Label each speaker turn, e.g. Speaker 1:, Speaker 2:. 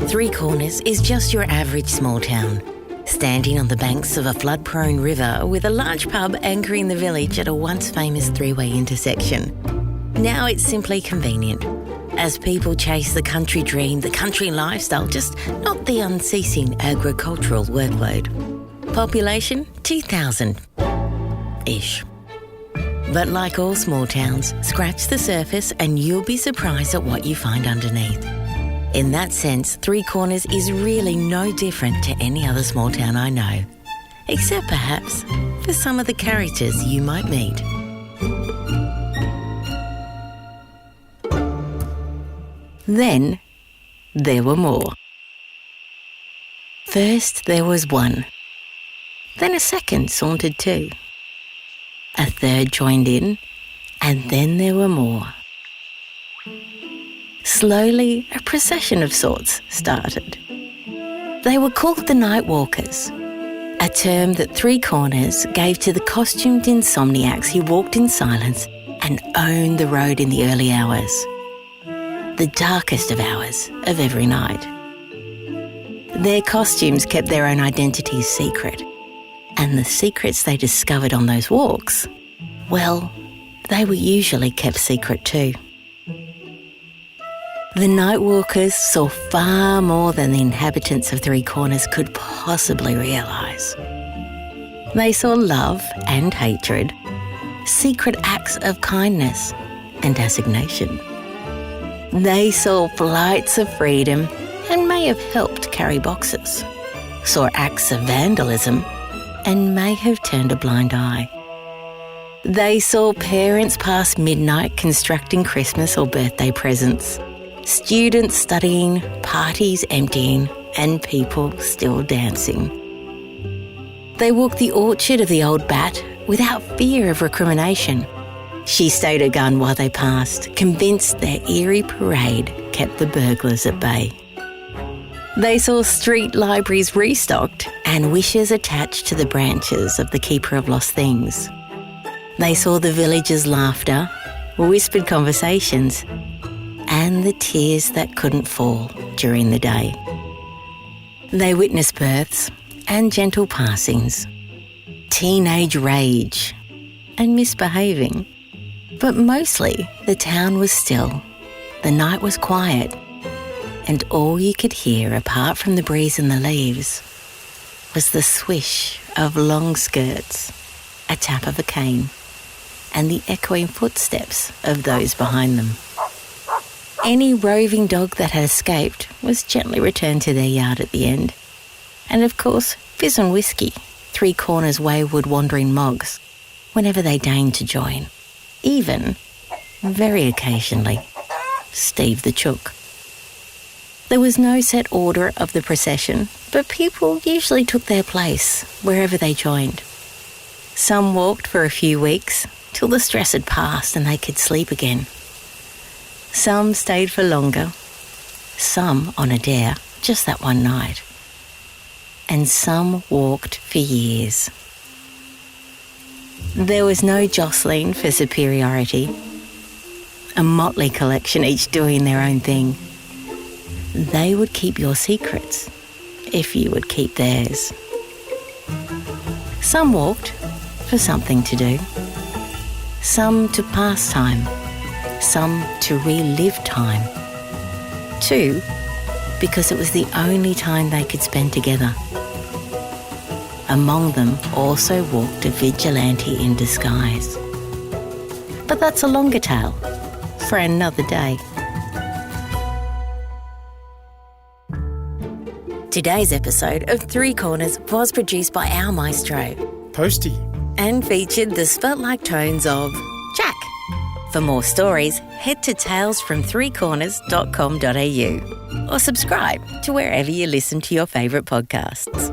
Speaker 1: Three Corners is just your average small town, standing on the banks of a flood-prone river with a large pub anchoring the village at a once famous three-way intersection. Now it's simply convenient, as people chase the country dream, the country lifestyle, just not the unceasing agricultural workload. Population 2,000-ish. But like all small towns, scratch the surface and you'll be surprised at what you find underneath. In that sense, Three Corners is really no different to any other small town I know, except perhaps for some of the characters you might meet. Then there were more. First there was one. Then a second sauntered too. A third joined in, and then there were more. Slowly, a procession of sorts started. They were called the Night Walkers, a term that Three Corners gave to the costumed insomniacs who walked in silence and owned the road in the early hours, the darkest of hours of every night. Their costumes kept their own identities secret, and the secrets they discovered on those walks, well, they were usually kept secret too. The Night Walkers saw far more than the inhabitants of Three Corners could possibly realise. They saw love and hatred, secret acts of kindness and assignation. They saw flights of freedom and may have helped carry boxes, saw acts of vandalism and may have turned a blind eye. They saw parents past midnight constructing Christmas or birthday presents, students studying, parties emptying, and people still dancing. They walked the orchard of the old bat without fear of recrimination. She stowed a gun while they passed, convinced their eerie parade kept the burglars at bay. They saw street libraries restocked and wishes attached to the branches of the keeper of lost things. They saw the villagers' laughter, whispered conversations, and the tears that couldn't fall during the day. They witnessed births and gentle passings, teenage rage and misbehaving. But mostly the town was still, the night was quiet, and all you could hear apart from the breeze and the leaves was the swish of long skirts, a tap of a cane, and the echoing footsteps of those behind them. Any roving dog that had escaped was gently returned to their yard at the end. And of course, fizz and whiskey, Three Corners' wayward wandering mogs, whenever they deigned to join. Even, very occasionally, Steve the Chook. There was no set order of the procession, but people usually took their place wherever they joined. Some walked for a few weeks, till the stress had passed and they could sleep again. Some stayed for longer, some on a dare, just that one night. And some walked for years. There was no jostling for superiority, a motley collection each doing their own thing. They would keep your secrets if you would keep theirs. Some walked for something to do, some to pass time, some to relive time. Two, because it was the only time they could spend together. Among them also walked a vigilante in disguise. But that's a longer tale for another day. Today's episode of Three Corners was produced by our maestro,
Speaker 2: Postie,
Speaker 1: and featured the spelt-like tones of Jack. For more stories, head to talesfromthreecorners.com.au or subscribe to wherever you listen to your favourite podcasts.